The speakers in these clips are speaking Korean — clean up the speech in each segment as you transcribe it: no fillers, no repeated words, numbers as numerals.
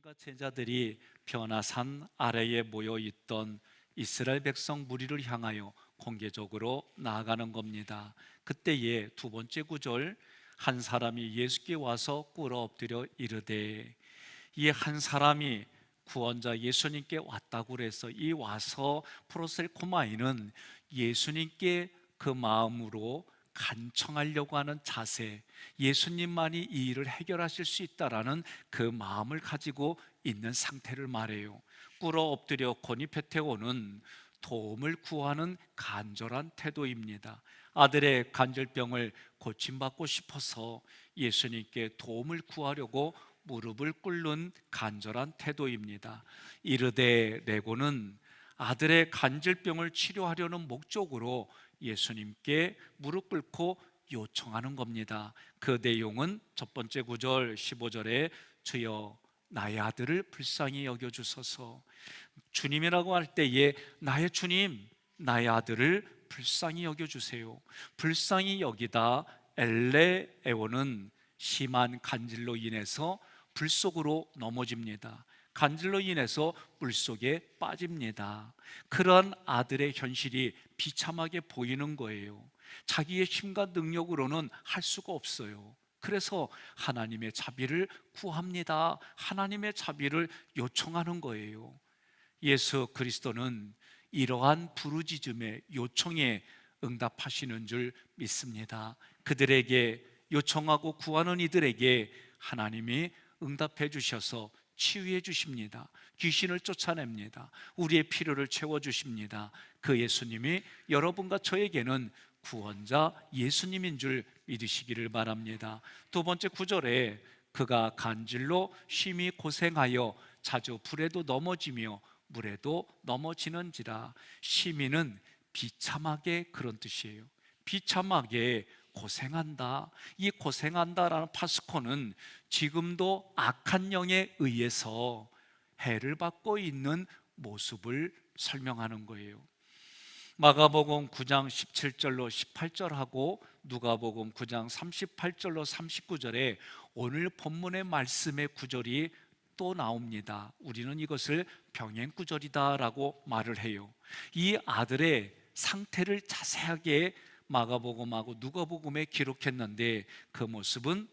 예수님과 제자들이 변화산 아래에 모여 있던 이스라엘 백성 무리를 향하여 공개적으로 나아가는 겁니다. 그때의 두 번째 구절, 한 사람이 예수께 와서 꿇어 엎드려 이르되, 이 한 사람이 구원자 예수님께 왔다고 그래서 이 와서 프로셀코마이는 예수님께 그 마음으로 간청하려고 하는 자세, 예수님만이 이 일을 해결하실 수 있다라는 그 마음을 가지고 있는 상태를 말해요. 꿇어 엎드려 고니페테오는 도움을 구하는 간절한 태도입니다. 아들의 간절병을 고침받고 싶어서 예수님께 도움을 구하려고 무릎을 꿇는 간절한 태도입니다. 이르되 레고는 아들의 간질병을 치료하려는 목적으로 예수님께 무릎 꿇고 요청하는 겁니다. 그 내용은 첫 번째 구절 15절에 주여 나의 아들을 불쌍히 여겨주소서. 주님이라고 할 때에 나의 주님, 나의 아들을 불쌍히 여겨주세요. 불쌍히 여기다 엘레에오는 심한 간질로 인해서 불 속으로 넘어집니다. 간질로 인해서 물속에 빠집니다. 그런 아들의 현실이 비참하게 보이는 거예요. 자기의 힘과 능력으로는 할 수가 없어요. 그래서 하나님의 자비를 구합니다. 하나님의 자비를 요청하는 거예요. 예수 그리스도는 이러한 부르짖음의 요청에 응답하시는 줄 믿습니다. 그들에게 요청하고 구하는 이들에게 하나님이 응답해 주셔서 치유해 주십니다. 귀신을 쫓아냅니다. 우리의 필요를 채워 주십니다. 그 예수님이 여러분과 저에게는 구원자 예수님인 줄 믿으시기를 바랍니다. 두 번째 구절에 그가 간질로 심히 고생하여 자주 불에도 넘어지며 물에도 넘어지는지라. 심히는 비참하게 그런 뜻이에요. 비참하게 고생한다. 이 고생한다라는 파스코는 지금도 악한 영에 의해서 해를 받고 있는 모습을 설명하는 거예요. 마가복음 9장 17절로 18절하고 누가복음 9장 38절로 39절에 오늘 본문의 말씀의 구절이 또 나옵니다. 우리는 이것을 병행 구절이다라고 말을 해요. 이 아들의 상태를 자세하게 마가복음하고 누가복음에 기록했는데 그 모습은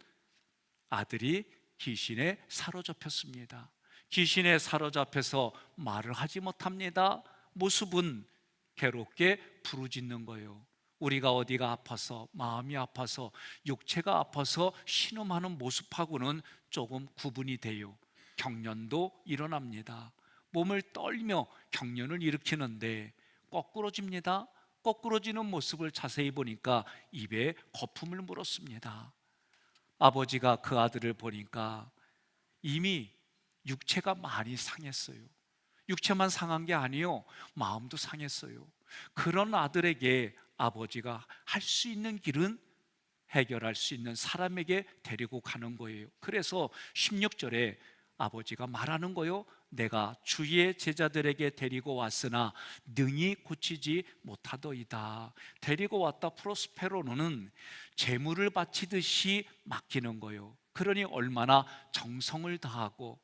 아들이 귀신에 사로잡혔습니다. 귀신에 사로잡혀서 말을 하지 못합니다. 모습은 괴롭게 부르짖는 거예요. 우리가 어디가 아파서, 마음이 아파서, 육체가 아파서 신음하는 모습하고는 조금 구분이 돼요. 경련도 일어납니다. 몸을 떨며 경련을 일으키는데 거꾸러집니다. 거꾸러지는 모습을 자세히 보니까 입에 거품을 물었습니다. 아버지가 그 아들을 보니까 이미 육체가 많이 상했어요. 육체만 상한 게 아니요, 마음도 상했어요. 그런 아들에게 아버지가 할 수 있는 길은 해결할 수 있는 사람에게 데리고 가는 거예요. 그래서 16절에 아버지가 말하는 거요, 내가 주의 제자들에게 데리고 왔으나 능히 고치지 못하더이다. 데리고 왔다 프로스페로는 재물을 바치듯이 맡기는 거예요. 그러니 얼마나 정성을 다하고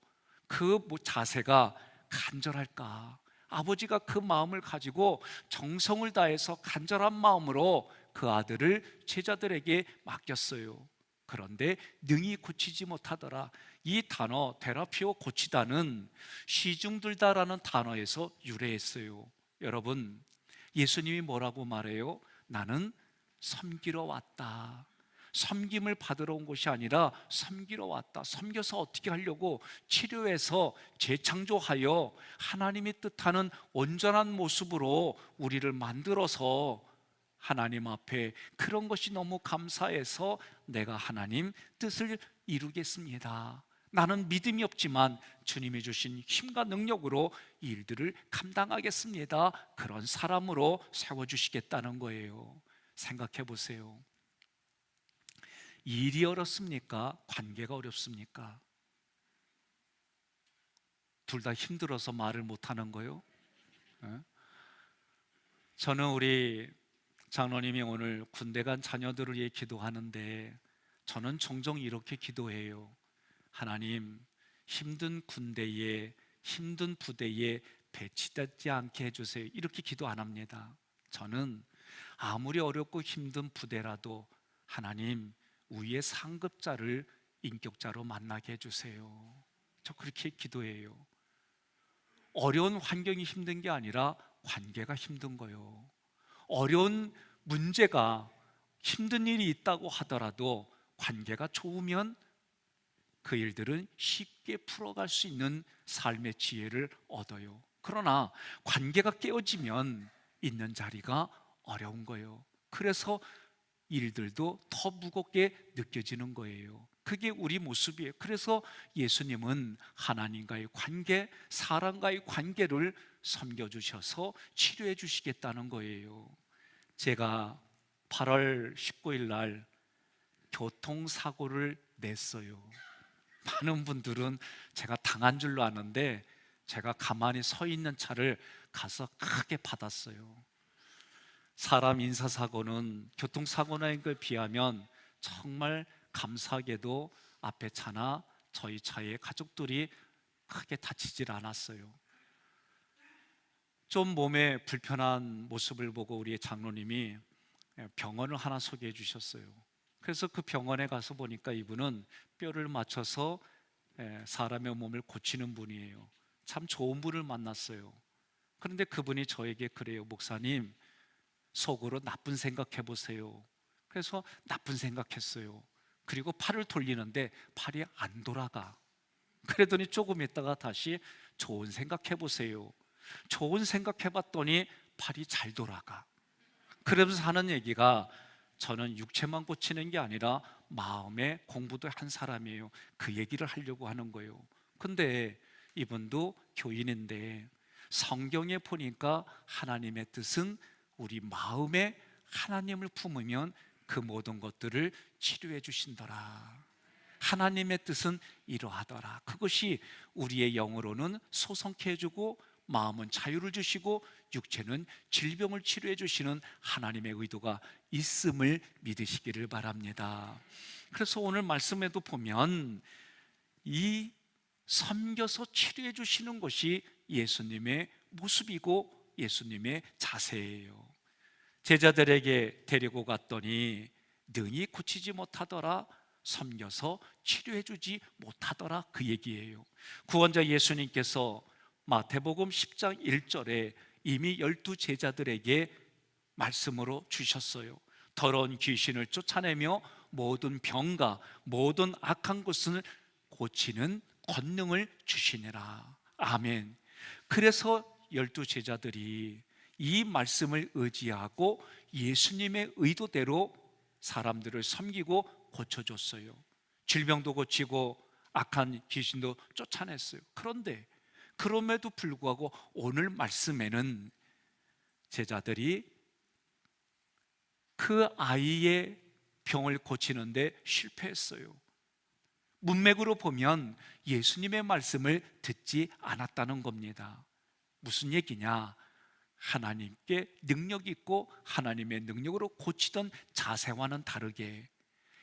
그 자세가 간절할까. 아버지가 그 마음을 가지고 정성을 다해서 간절한 마음으로 그 아들을 제자들에게 맡겼어요. 그런데 능히 고치지 못하더라. 이 단어 테라피오 고치다는 시중들다라는 단어에서 유래했어요. 여러분, 예수님이 뭐라고 말해요? 나는 섬기러 왔다. 섬김을 받으러 온 것이 아니라 섬기러 왔다. 섬겨서 어떻게 하려고? 치료해서 재창조하여 하나님이 뜻하는 온전한 모습으로 우리를 만들어서 하나님 앞에, 그런 것이 너무 감사해서 내가 하나님 뜻을 이루겠습니다. 나는 믿음이 없지만 주님이 주신 힘과 능력으로 이 일들을 감당하겠습니다. 그런 사람으로 세워주시겠다는 거예요. 생각해 보세요. 일이 어렵습니까? 관계가 어렵습니까? 둘 다 힘들어서 말을 못하는 거요? 저는 우리 장로님이 오늘 군대 간 자녀들을 위해 기도하는데 저는 종종 이렇게 기도해요. 하나님, 힘든 군대에, 힘든 부대에 배치되지 않게 해주세요. 이렇게 기도 안 합니다. 저는 아무리 어렵고 힘든 부대라도 하나님, 우리의 상급자를 인격자로 만나게 해주세요. 저 그렇게 기도해요. 어려운 환경이 힘든 게 아니라 관계가 힘든 거예요. 어려운 문제가, 힘든 일이 있다고 하더라도 관계가 좋으면 그 일들은 쉽게 풀어갈 수 있는 삶의 지혜를 얻어요. 그러나 관계가 깨어지면 있는 자리가 어려운 거예요. 그래서 일들도 더 무겁게 느껴지는 거예요. 그게 우리 모습이에요. 그래서 예수님은 하나님과의 관계, 사람과의 관계를 섬겨주셔서 치료해 주시겠다는 거예요. 제가 8월 19일 날 교통사고를 냈어요. 많은 분들은 제가 당한 줄로 아는데, 제가 가만히 서 있는 차를 가서 크게 받았어요. 사람 인사사고는 교통사고나 에 비하면 정말 감사하게도 앞에 차나 저희 차의 가족들이 크게 다치질 않았어요. 좀 몸에 불편한 모습을 보고 우리 장로님이 병원을 하나 소개해 주셨어요. 그래서 그 병원에 가서 보니까 이분은 뼈를 맞춰서 사람의 몸을 고치는 분이에요. 참 좋은 분을 만났어요. 그런데 그분이 저에게 그래요. 목사님, 속으로 나쁜 생각해 보세요. 그래서 나쁜 생각했어요. 그리고 팔을 돌리는데 팔이 안 돌아가. 그러더니 조금 있다가 다시 좋은 생각해 보세요. 좋은 생각해 봤더니 팔이 잘 돌아가. 그러면서 하는 얘기가, 저는 육체만 고치는 게 아니라 마음의 공부도 한 사람이에요. 그 얘기를 하려고 하는 거예요. 근데 이분도 교인인데 성경에 보니까 하나님의 뜻은 우리 마음에 하나님을 품으면 그 모든 것들을 치료해 주신더라. 하나님의 뜻은 이러하더라. 그것이 우리의 영으로는 소성케 해주고 마음은 자유를 주시고 육체는 질병을 치료해 주시는 하나님의 의도가 있음을 믿으시기를 바랍니다. 그래서 오늘 말씀에도 보면 이 섬겨서 치료해 주시는 것이 예수님의 모습이고 예수님의 자세예요. 제자들에게 데리고 갔더니 능히 고치지 못하더라, 섬겨서 치료해 주지 못하더라, 그 얘기예요. 구원자 예수님께서 마태복음 10장 1절에 이미 12 제자들에게 말씀으로 주셨어요. 더러운 귀신을 쫓아내며 모든 병과 모든 악한 것을 고치는 권능을 주시니라. 아멘. 그래서 12 제자들이 이 말씀을 의지하고 예수님의 의도대로 사람들을 섬기고 고쳐줬어요. 질병도 고치고 악한 귀신도 쫓아냈어요. 그런데 그럼에도 불구하고 오늘 말씀에는 제자들이 그 아이의 병을 고치는데 실패했어요. 문맥으로 보면 예수님의 말씀을 듣지 않았다는 겁니다. 무슨 얘기냐? 하나님께 능력 있고 하나님의 능력으로 고치던 자세와는 다르게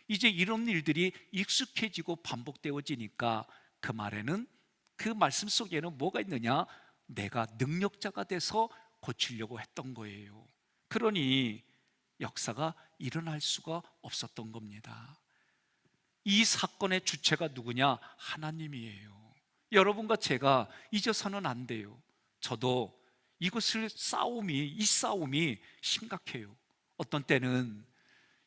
이제 이런 일들이 익숙해지고 반복되어지니까 그 말에는, 그 말씀 속에는 뭐가 있느냐? 내가 능력자가 돼서 고치려고 했던 거예요. 그러니 역사가 일어날 수가 없었던 겁니다. 이 사건의 주체가 누구냐? 하나님이에요. 여러분과 제가 잊어서는 안 돼요. 저도 이것을 이 싸움이 심각해요. 어떤 때는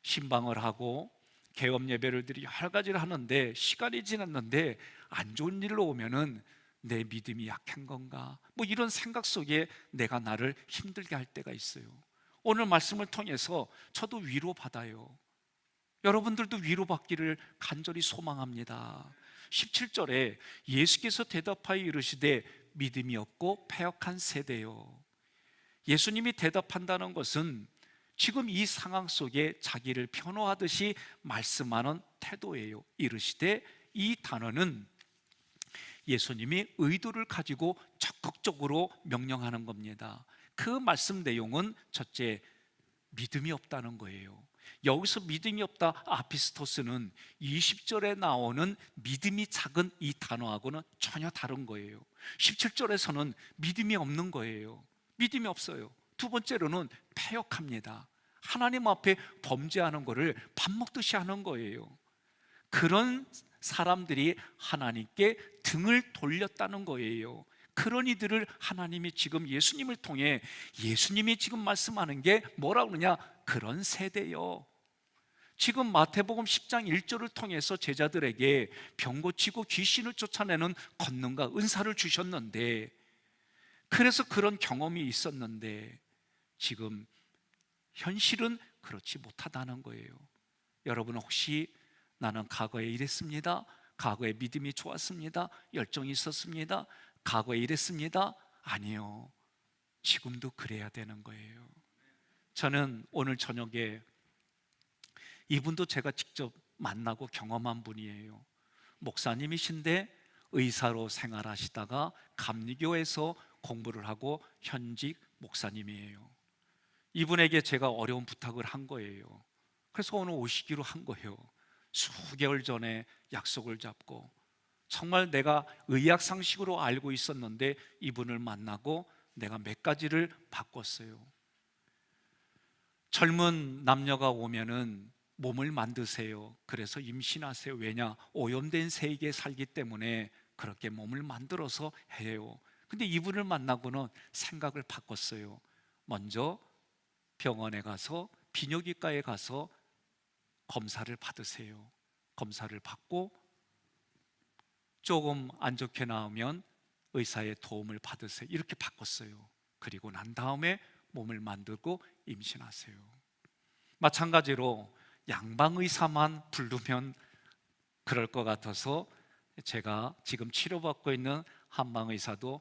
신방을 하고 개업 예배를 드리고 여러 가지를 하는데 시간이 지났는데 안 좋은 일로 오면은 내 믿음이 약한 건가? 뭐 이런 생각 속에 내가 나를 힘들게 할 때가 있어요. 오늘 말씀을 통해서 저도 위로받아요. 여러분들도 위로받기를 간절히 소망합니다. 17절에 예수께서 대답하여 이르시되 믿음이 없고 패역한 세대요. 예수님이 대답한다는 것은 지금 이 상황 속에 자기를 변호하듯이 말씀하는 태도예요. 이르시되, 이 단어는 예수님이 의도를 가지고 적극적으로 명령하는 겁니다. 그 말씀 내용은 첫째, 믿음이 없다는 거예요. 여기서 믿음이 없다 아피스토스는 20절에 나오는 믿음이 작은 이 단어하고는 전혀 다른 거예요. 17절에서는 믿음이 없는 거예요. 믿음이 없어요. 두 번째로는 패역합니다. 하나님 앞에 범죄하는 거를 밥 먹듯이 하는 거예요. 그런 사람들이 하나님께 등을 돌렸다는 거예요. 그런 이들을 하나님이 지금 예수님을 통해, 예수님이 지금 말씀하는 게 뭐라고 그러냐? 그런 세대요. 지금 마태복음 10장 1절을 통해서 제자들에게 병 고치고 귀신을 쫓아내는 권능과 은사를 주셨는데, 그래서 그런 경험이 있었는데 지금 현실은 그렇지 못하다는 거예요. 여러분, 혹시 나는 과거에 이랬습니다, 과거에 믿음이 좋았습니다, 열정이 있었습니다, 과거에 이랬습니다, 아니요, 지금도 그래야 되는 거예요. 저는 오늘 저녁에 이분도 제가 직접 만나고 경험한 분이에요. 목사님이신데 의사로 생활하시다가 감리교에서 공부를 하고 현직 목사님이에요. 이분에게 제가 어려운 부탁을 한 거예요. 그래서 오늘 오시기로 한 거예요. 수개월 전에 약속을 잡고, 정말 내가 의학 상식으로 알고 있었는데 이분을 만나고 내가 몇 가지를 바꿨어요. 젊은 남녀가 오면은 몸을 만드세요. 그래서 임신하세요. 왜냐? 오염된 세계에 살기 때문에 그렇게 몸을 만들어서 해요. 근데 이분을 만나고는 생각을 바꿨어요. 먼저 병원에 가서, 비뇨기과에 가서 검사를 받으세요. 검사를 받고 조금 안 좋게 나오면 의사의 도움을 받으세요. 이렇게 바꿨어요. 그리고 난 다음에 몸을 만들고 임신하세요. 마찬가지로 양방의사만 부르면 그럴 것 같아서 제가 지금 치료받고 있는 한방의사도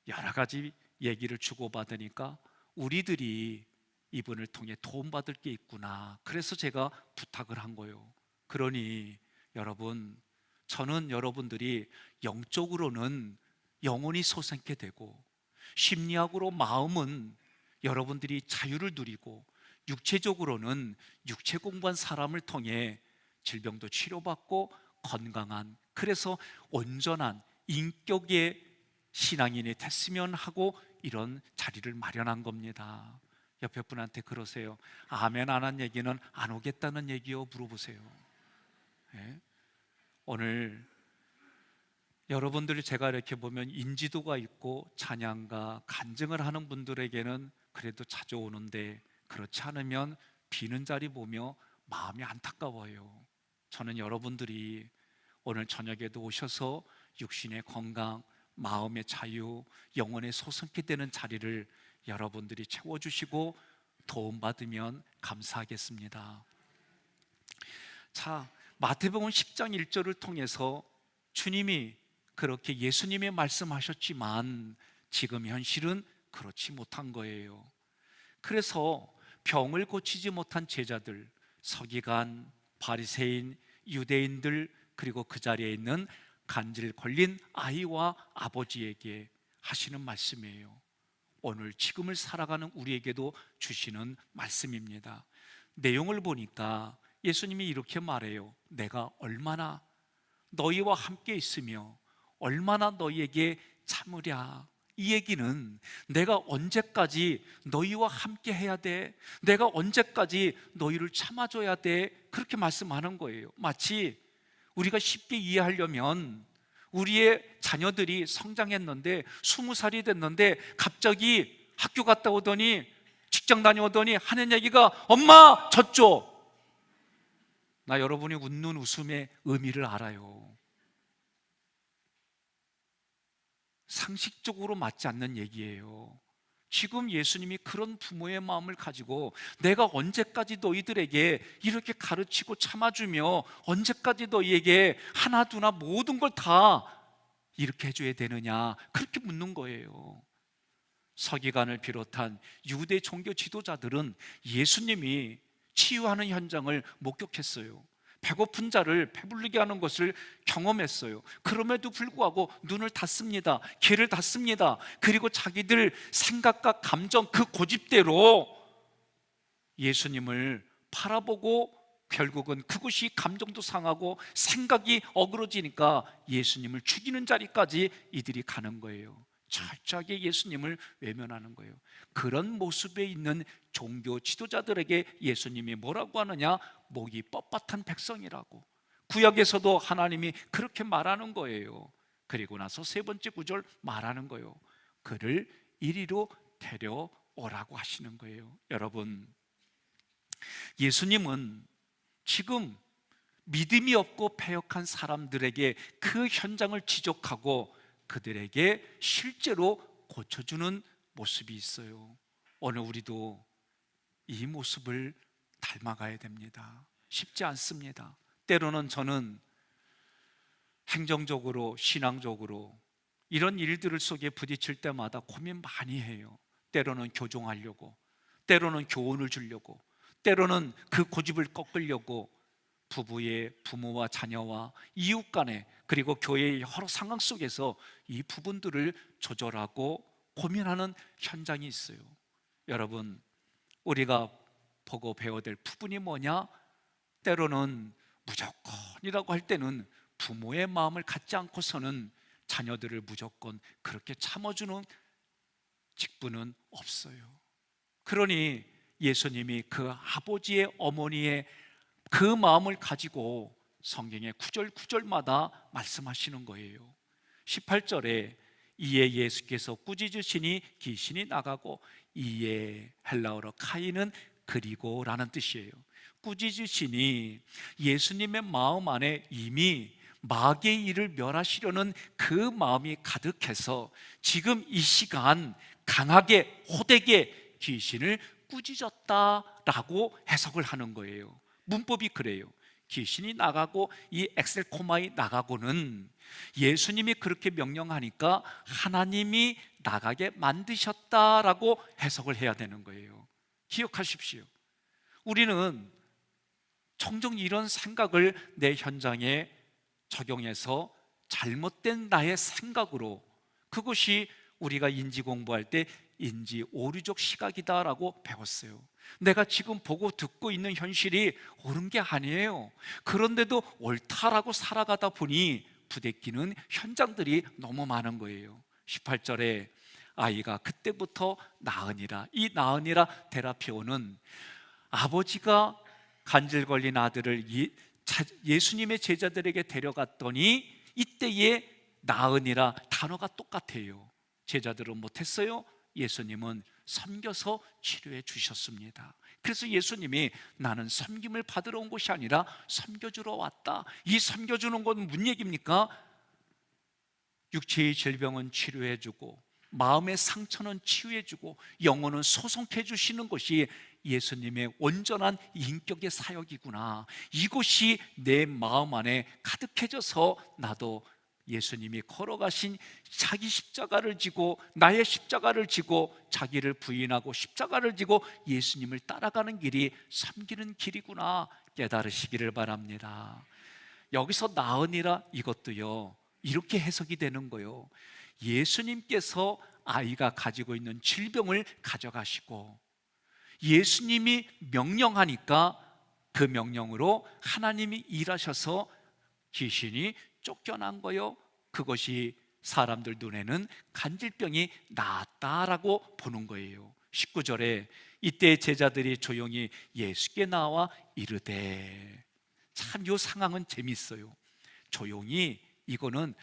여러 가지 얘기를 주고받으니까 우리들이 이분을 통해 도움받을 게 있구나, 그래서 제가 부탁을 한 거예요. 그러니 여러분, 저는 여러분들이 영적으로는 영혼이 솟게 되고, 심리학으로 마음은 여러분들이 자유를 누리고, 육체적으로는 육체 공부한 사람을 통해 질병도 치료받고 건강한, 그래서 온전한 인격의 신앙인이 됐으면 하고 이런 자리를 마련한 겁니다. 옆에 분한테 그러세요. 아멘 안 한 얘기는 안 오겠다는 얘기요? 물어보세요. 네? 오늘 여러분들이 제가 이렇게 보면 인지도가 있고 찬양가 간증을 하는 분들에게는 그래도 자주 오는데, 그렇지 않으면 비는 자리 보며 마음이 안타까워요. 저는 여러분들이 오늘 저녁에도 오셔서 육신의 건강, 마음의 자유, 영혼의 솟게 되는 자리를 여러분들이 채워주시고 도움받으면 감사하겠습니다. 자, 마태복음 10장 1절을 통해서 주님이 그렇게 예수님의 말씀하셨지만 지금 현실은 그렇지 못한 거예요. 그래서 병을 고치지 못한 제자들, 서기관, 바리새인, 유대인들, 그리고 그 자리에 있는 간질 걸린 아이와 아버지에게 하시는 말씀이에요. 오늘 지금을 살아가는 우리에게도 주시는 말씀입니다. 내용을 보니까 예수님이 이렇게 말해요. 내가 얼마나 너희와 함께 있으며 얼마나 너희에게 참으랴. 이 얘기는 내가 언제까지 너희와 함께 해야 돼? 내가 언제까지 너희를 참아줘야 돼? 그렇게 말씀하는 거예요. 마치 우리가 쉽게 이해하려면 우리의 자녀들이 성장했는데 20살이 됐는데 갑자기 학교 갔다 오더니 직장 다녀오더니 하는 얘기가 엄마 젖줘. 나 여러분이 웃는 웃음의 의미를 알아요. 상식적으로 맞지 않는 얘기예요. 지금 예수님이 그런 부모의 마음을 가지고 내가 언제까지 너희들에게 이렇게 가르치고 참아주며 언제까지 너희에게 하나두나 모든 걸 다 이렇게 해줘야 되느냐, 그렇게 묻는 거예요. 서기관을 비롯한 유대 종교 지도자들은 예수님이 치유하는 현장을 목격했어요. 배고픈 자를 배부르게 하는 것을 경험했어요. 그럼에도 불구하고 눈을 닫습니다. 귀를 닫습니다. 그리고 자기들 생각과 감정 그 고집대로 예수님을 바라보고 결국은 그것이 감정도 상하고 생각이 어그러지니까 예수님을 죽이는 자리까지 이들이 가는 거예요. 철저하게 예수님을 외면하는 거예요. 그런 모습에 있는 종교 지도자들에게 예수님이 뭐라고 하느냐? 목이 뻣뻣한 백성이라고. 구약에서도 하나님이 그렇게 말하는 거예요. 그리고 나서 세 번째 구절 말하는 거예요. 그를 이리로 데려오라고 하시는 거예요. 여러분, 예수님은 지금 믿음이 없고 패역한 사람들에게 그 현장을 지적하고 그들에게 실제로 고쳐주는 모습이 있어요. 오늘 우리도 이 모습을 닮아가야 됩니다. 쉽지 않습니다. 때로는 저는 행정적으로, 신앙적으로 이런 일들을 속에 부딪힐 때마다 고민 많이 해요. 때로는 교종하려고, 때로는 교훈을 주려고, 때로는 그 고집을 꺾으려고 부부의 부모와 자녀와 이웃 간에, 그리고 교회의 여러 상황 속에서 이 부분들을 조절하고 고민하는 현장이 있어요. 여러분, 우리가 보고 배워야 될 부분이 뭐냐? 때로는 무조건이라고 할 때는 부모의 마음을 갖지 않고서는 자녀들을 무조건 그렇게 참아주는 직분은 없어요. 그러니 예수님이 그 아버지의 어머니의 그 마음을 가지고 성경의 구절구절마다 말씀하시는 거예요. 18절에 이에 예수께서 꾸짖으시니 귀신이 나가고, 이에 헬라어로 카이는 그리고라는 뜻이에요. 꾸짖으시니 예수님의 마음 안에 이미 마귀의 일을 멸하시려는 그 마음이 가득해서 지금 이 시간 강하게 호되게 귀신을 꾸짖었다라고 해석을 하는 거예요. 문법이 그래요. 귀신이 나가고 이 엑셀코마이 나가고는 예수님이 그렇게 명령하니까 하나님이 나가게 만드셨다라고 해석을 해야 되는 거예요. 기억하십시오. 우리는 종종 이런 생각을 내 현장에 적용해서 잘못된 나의 생각으로, 그것이 우리가 인지 공부할 때 인지 오류적 시각이다라고 배웠어요. 내가 지금 보고 듣고 있는 현실이 옳은 게 아니에요. 그런데도 옳다라고 살아가다 보니 부대끼는 현장들이 너무 많은 거예요. 18절에 아이가 그때부터 나으니라. 이 나으니라 데라피오는 아버지가 간질 걸린 아들을 예수님의 제자들에게 데려갔더니 이때에 나으니라 단어가 똑같아요. 제자들은 못했어요. 예수님은 섬겨서 치료해 주셨습니다. 그래서 예수님이 나는 섬김을 받으러 온 것이 아니라 섬겨주러 왔다. 이 섬겨주는 건 무슨 얘기입니까? 육체의 질병은 치료해 주고 마음의 상처는 치유해 주고 영혼은 소송해 주시는 것이 예수님의 온전한 인격의 사역이구나. 이것이 내 마음 안에 가득해져서 나도 예수님이 걸어가신 자기 십자가를 지고 나의 십자가를 지고 자기를 부인하고 십자가를 지고 예수님을 따라가는 길이 섬기는 길이구나 깨달으시기를 바랍니다. 여기서 나으니라 이것도요 이렇게 해석이 되는 거예요. 예수님께서 아이가 가지고 있는 질병을 가져가시고 예수님이 명령하니까 그 명령으로 하나님이 일하셔서 귀신이 쫓겨난 거요. 그것이 사람들 눈에는 간질병이 나았다라고 보는 거예요. 19절에 이때 제자들이 조용히 예수께 나와 이르되, 참 이 상황은 재밌어요. 조용히, 이거는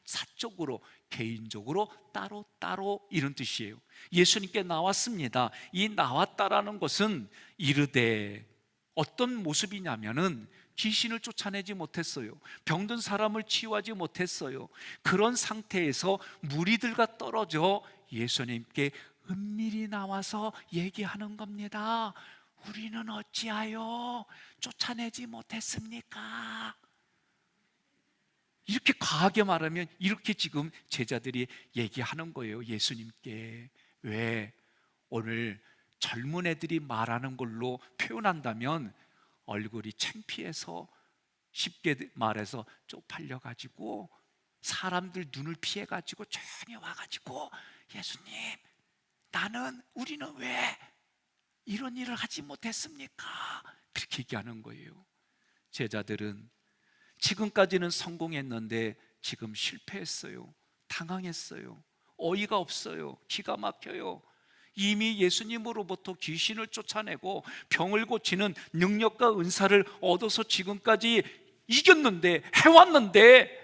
사적으로 개인적으로 따로 이런 뜻이에요. 예수님께 나왔습니다. 이 나왔다라는 것은 이르되 어떤 모습이냐면은 귀신을 쫓아내지 못했어요. 병든 사람을 치유하지 못했어요. 그런 상태에서 무리들과 떨어져 예수님께 은밀히 나와서 얘기하는 겁니다. 우리는 어찌하여 쫓아내지 못했습니까? 이렇게 과하게 말하면 이렇게 지금 제자들이 얘기하는 거예요. 예수님께. 왜? 오늘 젊은 애들이 말하는 걸로 표현한다면 얼굴이 창피해서, 쉽게 말해서 쪽팔려가지고 사람들 눈을 피해가지고 조용히 와가지고 예수님, 우리는 왜? 이런 일을 하지 못했습니까? 그렇게 얘기하는 거예요. 제자들은 지금까지는 성공했는데 지금 실패했어요. 당황했어요. 어이가 없어요. 기가 막혀요. 이미 예수님으로부터 귀신을 쫓아내고 병을 고치는 능력과 은사를 얻어서 지금까지 이겼는데, 해왔는데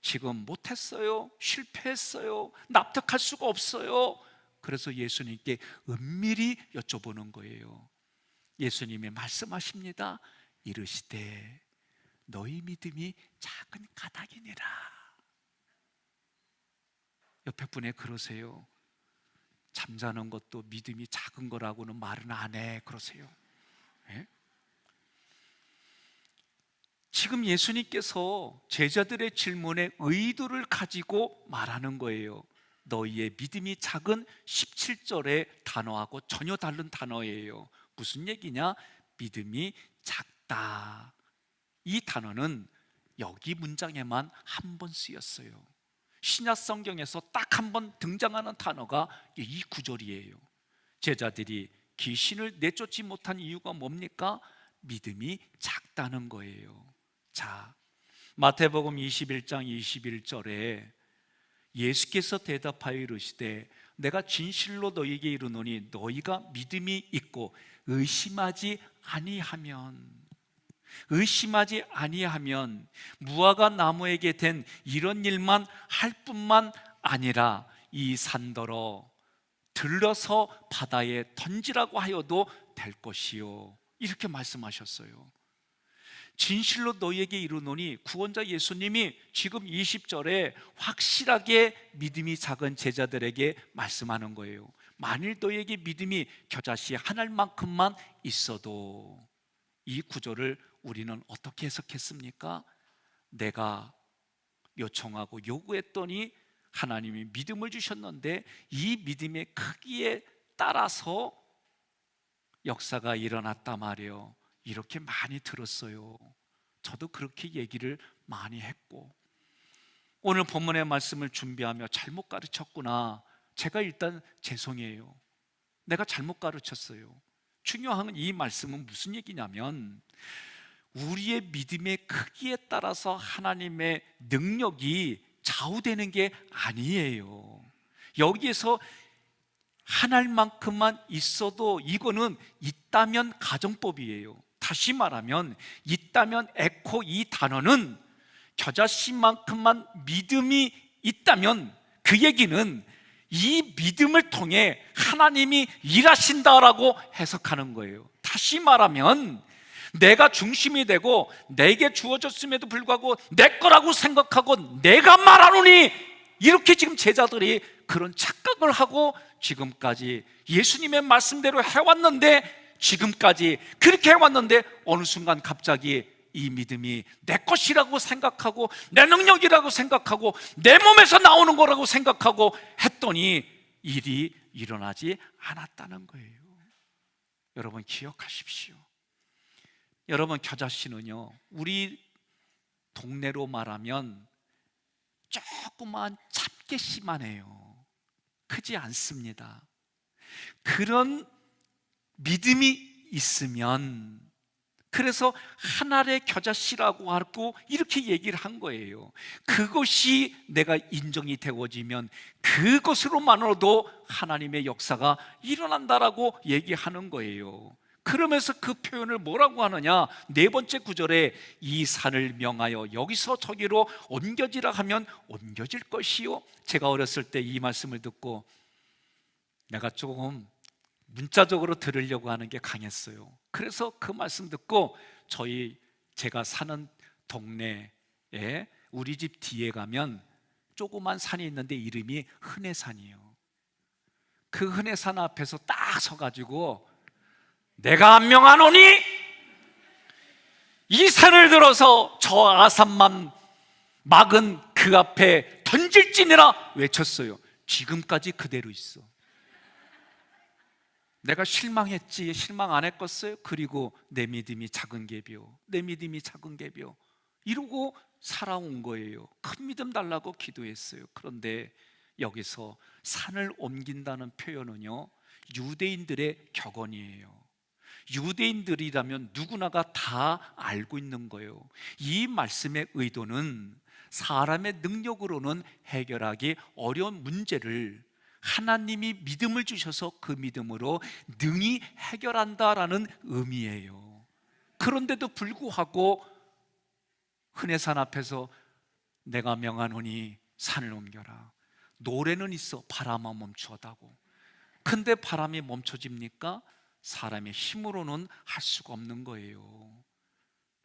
지금 못했어요. 실패했어요. 납득할 수가 없어요. 그래서 예수님께 은밀히 여쭤보는 거예요. 예수님이 말씀하십니다. 이르시되 너희 믿음이 작은 까닭이니라. 옆에 분에 그러세요. 잠자는 것도 믿음이 작은 거라고는 말은 안 해. 그러세요. 예? 지금 예수님께서 제자들의 질문에 의도를 가지고 말하는 거예요. 너희의 믿음이 작은 17절의 단어하고 전혀 다른 단어예요. 무슨 얘기냐? 믿음이 작다. 이 단어는 여기 문장에만 한 번 쓰였어요. 신약 성경에서 딱 한 번 등장하는 단어가 이 구절이에요. 제자들이 귀신을 내쫓지 못한 이유가 뭡니까? 믿음이 작다는 거예요. 자, 마태복음 21장 21절에 예수께서 대답하여 이르시되 내가 진실로 너희에게 이르노니 너희가 믿음이 있고 의심하지 아니하면 무화과 나무에게 된 이런 일만 할 뿐만 아니라 이 산더러 들러서 바다에 던지라고 하여도 될 것이요. 이렇게 말씀하셨어요. 진실로 너희에게 이르노니, 구원자 예수님이 지금 20절에 확실하게 믿음이 작은 제자들에게 말씀하는 거예요. 만일 너희에게 믿음이 겨자씨 한 알만큼만 있어도, 이 구절을 우리는 어떻게 해석했습니까? 내가 요청하고 요구했더니 하나님이 믿음을 주셨는데 이 믿음의 크기에 따라서 역사가 일어났단 말이에요. 이렇게 많이 들었어요. 저도 그렇게 얘기를 많이 했고, 오늘 본문의 말씀을 준비하며 잘못 가르쳤구나. 제가 일단 죄송해요. 내가 잘못 가르쳤어요. 중요한 이 말씀은 무슨 얘기냐면, 우리의 믿음의 크기에 따라서 하나님의 능력이 좌우되는 게 아니에요. 여기에서 한 알만큼만 있어도, 이거는 있다면 가정법이에요. 다시 말하면 있다면 에코, 이 단어는 겨자씨만큼만 믿음이 있다면 그 얘기는 이 믿음을 통해 하나님이 일하신다라고 해석하는 거예요. 다시 말하면 내가 중심이 되고 내게 주어졌음에도 불구하고 내 거라고 생각하고 내가 말하노니, 이렇게 지금 제자들이 그런 착각을 하고 지금까지 예수님의 말씀대로 해왔는데, 지금까지 그렇게 해왔는데 어느 순간 갑자기 이 믿음이 내 것이라고 생각하고 내 능력이라고 생각하고 내 몸에서 나오는 거라고 생각하고 했더니 일이 일어나지 않았다는 거예요. 여러분 기억하십시오. 여러분, 겨자씨는요, 우리 동네로 말하면 조그만 참깨씨만 해요. 크지 않습니다. 그런 믿음이 있으면, 그래서 한 알의 겨자씨라고 하고 이렇게 얘기를 한 거예요. 그것이 내가 인정이 되어지면 그것으로만으로도 하나님의 역사가 일어난다라고 얘기하는 거예요. 그러면서 그 표현을 뭐라고 하느냐, 네 번째 구절에 이 산을 명하여 여기서 저기로 옮겨지라 하면 옮겨질 것이요. 제가 어렸을 때 이 말씀을 듣고 내가 조금 문자적으로 들으려고 하는 게 강했어요. 그래서 그 말씀 듣고 제가 사는 동네에 우리 집 뒤에 가면 조그만 산이 있는데 이름이 흔해산이에요. 그 흔해산 앞에서 딱 서가지고 내가 안 명하노니 이 산을 들어서 저 아산만 막은 그 앞에 던질지니라 외쳤어요. 지금까지 그대로 있어. 내가 실망했지, 실망 안 했겠어요? 그리고 내 믿음이 작은 개비요, 내 믿음이 작은 개비요, 이러고 살아온 거예요. 큰 믿음 달라고 기도했어요. 그런데 여기서 산을 옮긴다는 표현은요, 유대인들의 격언이에요. 유대인들이라면 누구나가 다 알고 있는 거예요. 이 말씀의 의도는 사람의 능력으로는 해결하기 어려운 문제를 하나님이 믿음을 주셔서 그 믿음으로 능히 해결한다라는 의미예요. 그런데도 불구하고 흔해산 앞에서 내가 명하노니 산을 옮겨라. 노래는 있어 바람아 멈추어다고. 근데 바람이 멈춰집니까? 사람의 힘으로는 할 수가 없는 거예요.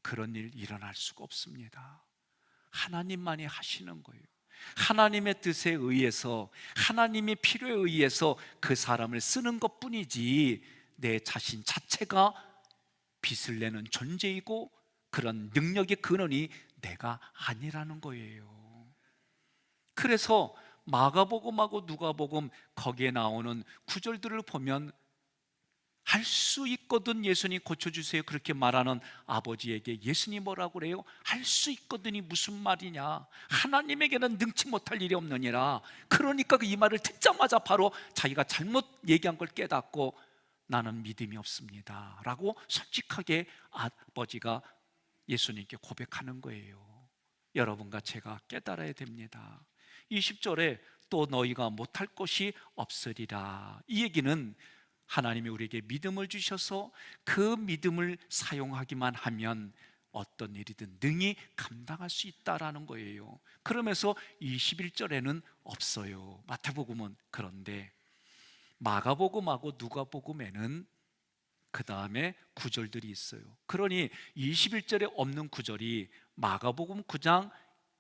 그런 일 일어날 수가 없습니다. 하나님만이 하시는 거예요. 하나님의 뜻에 의해서, 하나님의 필요에 의해서 그 사람을 쓰는 것뿐이지 내 자신 자체가 빛을 내는 존재이고 그런 능력의 근원이 내가 아니라는 거예요. 그래서 마가복음하고 누가복음 거기에 나오는 구절들을 보면 할 수 있거든 예수님 고쳐주세요 그렇게 말하는 아버지에게 예수님 뭐라고 그래요? 할 수 있거든이 무슨 말이냐? 하나님에게는 능치 못할 일이 없느니라. 그러니까 이 말을 듣자마자 바로 자기가 잘못 얘기한 걸 깨닫고 나는 믿음이 없습니다 라고 솔직하게 아버지가 예수님께 고백하는 거예요. 여러분과 제가 깨달아야 됩니다. 20절에 또 너희가 못할 것이 없으리라. 이 얘기는 하나님이 우리에게 믿음을 주셔서 그 믿음을 사용하기만 하면 어떤 일이든 능히 감당할 수 있다라는 거예요. 그러면서 21절에는 없어요. 마태복음은. 그런데 마가복음하고 누가복음에는 그 다음에 구절들이 있어요. 그러니 21절에 없는 구절이 마가복음 9장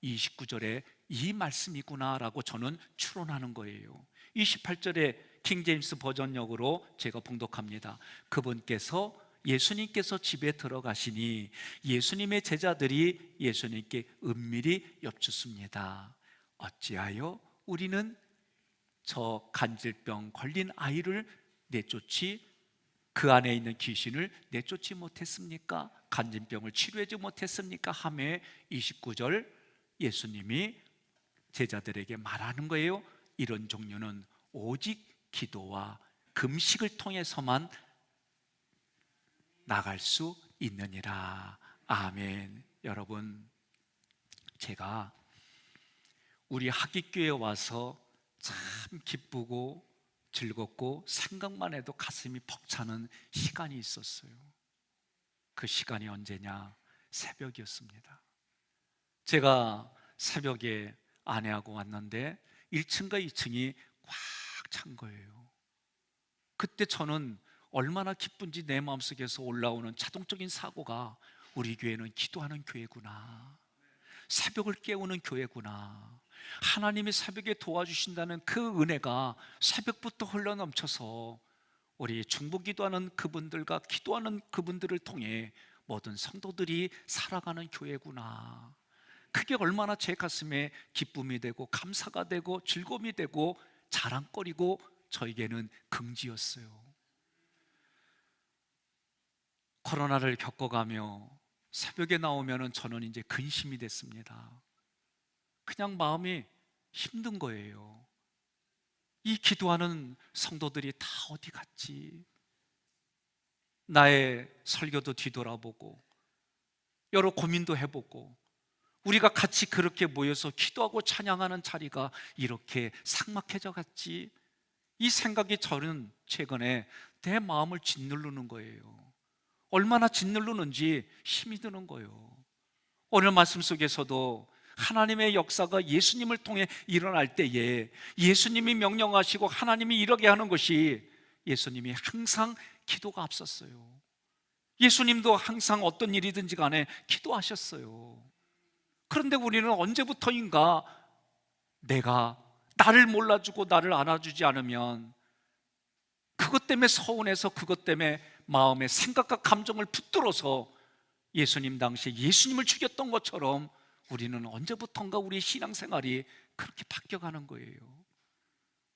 29절에 이 말씀이구나라고 저는 추론하는 거예요. 28절에 킹제임스 버전역으로 제가 봉독합니다. 그분께서 예수님께서 집에 들어가시니 예수님의 제자들이 예수님께 은밀히 여쭙습니다. 어찌하여 우리는 저 간질병 걸린 아이를 내쫓지 그 안에 있는 귀신을 내쫓지 못했습니까? 간질병을 치료하지 못했습니까? 하며 29절 예수님이 제자들에게 말하는 거예요. 이런 종류는 오직 기도와 금식을 통해서만 나갈 수 있느니라. 아멘. 여러분, 제가 우리 하깃교회에 와서 참 기쁘고 즐겁고 생각만 해도 가슴이 벅차는 시간이 있었어요. 그 시간이 언제냐? 새벽이었습니다. 제가 새벽에 아내하고 왔는데 1층과 2층이 꽉 찬 거예요. 그때 저는 얼마나 기쁜지 내 마음속에서 올라오는 자동적인 사고가 우리 교회는 기도하는 교회구나, 새벽을 깨우는 교회구나, 하나님이 새벽에 도와주신다는 그 은혜가 새벽부터 흘러넘쳐서 우리 중보 기도하는 그분들과 기도하는 그분들을 통해 모든 성도들이 살아가는 교회구나. 그게 얼마나 제 가슴에 기쁨이 되고 감사가 되고 즐거움이 되고 자랑거리고 저에게는 긍지였어요. 코로나를 겪어가며 새벽에 나오면 저는 이제 근심이 됐습니다. 그냥 마음이 힘든 거예요. 이 기도하는 성도들이 다 어디 갔지? 나의 설교도 뒤돌아보고 여러 고민도 해보고 우리가 같이 그렇게 모여서 기도하고 찬양하는 자리가 이렇게 삭막해져 갔지? 이 생각이 저는 최근에 내 마음을 짓누르는 거예요. 얼마나 짓누르는지 힘이 드는 거예요. 오늘 말씀 속에서도 하나님의 역사가 예수님을 통해 일어날 때에 예수님이 명령하시고 하나님이 이러게 하는 것이 예수님이 항상 기도가 앞섰어요. 예수님도 항상 어떤 일이든지 간에 기도하셨어요. 그런데 우리는 언제부터인가 내가 나를 몰라주고 나를 안아주지 않으면 그것 때문에 서운해서 그것 때문에 마음의 생각과 감정을 붙들어서 예수님 당시에 예수님을 죽였던 것처럼 우리는 언제부턴가 우리 신앙생활이 그렇게 바뀌어가는 거예요.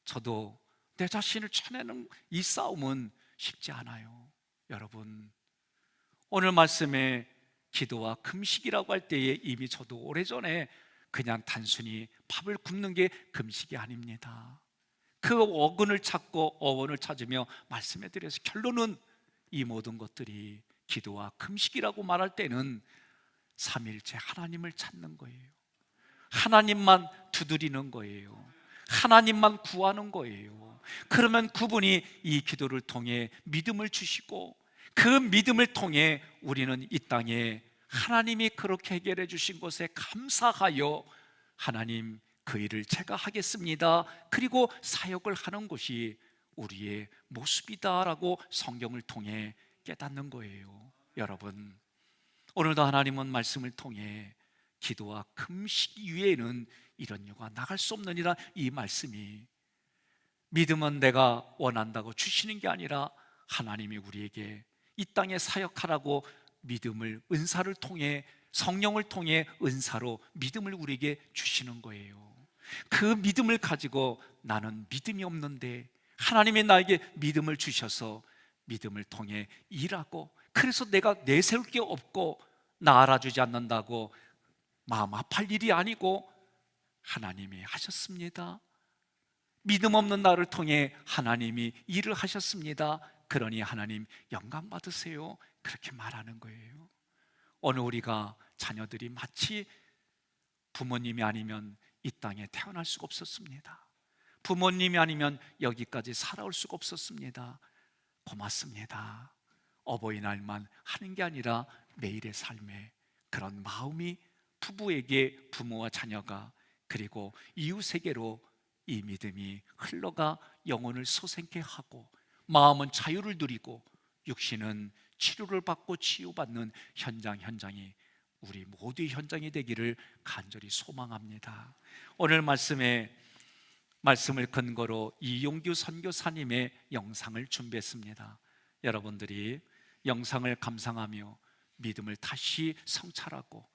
저도 내 자신을 쳐내는 이 싸움은 쉽지 않아요. 여러분, 오늘 말씀에 기도와 금식이라고 할 때에 이미 저도 오래전에 그냥 단순히 밥을 굶는 게 금식이 아닙니다. 그 어근을 찾고 어원을 찾으며 말씀해 드려서 결론은 이 모든 것들이 기도와 금식이라고 말할 때는 삼일째 하나님을 찾는 거예요. 하나님만 두드리는 거예요. 하나님만 구하는 거예요. 그러면 그분이 이 기도를 통해 믿음을 주시고, 그 믿음을 통해 우리는 이 땅에 하나님이 그렇게 해결해 주신 것에 감사하여 하나님, 그 일을 제가 하겠습니다, 그리고 사역을 하는 것이 우리의 모습이다라고 성경을 통해 깨닫는 거예요. 여러분, 오늘도 하나님은 말씀을 통해 기도와 금식 이외에는 이런 유가 나갈 수 없느니라, 이 말씀이 믿음은 내가 원한다고 주시는 게 아니라 하나님이 우리에게 이 땅에 사역하라고 믿음을, 은사를 통해, 성령을 통해 은사로 믿음을 우리에게 주시는 거예요. 그 믿음을 가지고 나는 믿음이 없는데 하나님이 나에게 믿음을 주셔서 믿음을 통해 일하고, 그래서 내가 내세울 게 없고 나 알아주지 않는다고 마음 아플 일이 아니고 하나님이 하셨습니다. 믿음 없는 나를 통해 하나님이 일을 하셨습니다. 그러니 하나님 영광 받으세요, 그렇게 말하는 거예요. 오늘 우리가 자녀들이 마치 부모님이 아니면 이 땅에 태어날 수가 없었습니다. 부모님이 아니면 여기까지 살아올 수가 없었습니다. 고맙습니다. 어버이날만 하는 게 아니라 매일의 삶에 그런 마음이 부부에게, 부모와 자녀가, 그리고 이웃에게로 이 믿음이 흘러가 영혼을 소생케 하고, 마음은 자유를 누리고 육신은 치료를 받고 치유받는 현장이 우리 모두의 현장이 되기를 간절히 소망합니다. 오늘 말씀을 근거로 이용규 선교사님의 영상을 준비했습니다. 여러분들이 영상을 감상하며 믿음을 다시 성찰하고,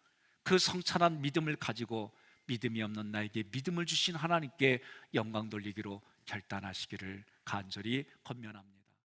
그 성찰한 믿음을 가지고 믿음이 없는 나에게 믿음을 주신 하나님께 영광 돌리기로 결단하시기를 간절히 권면합니다.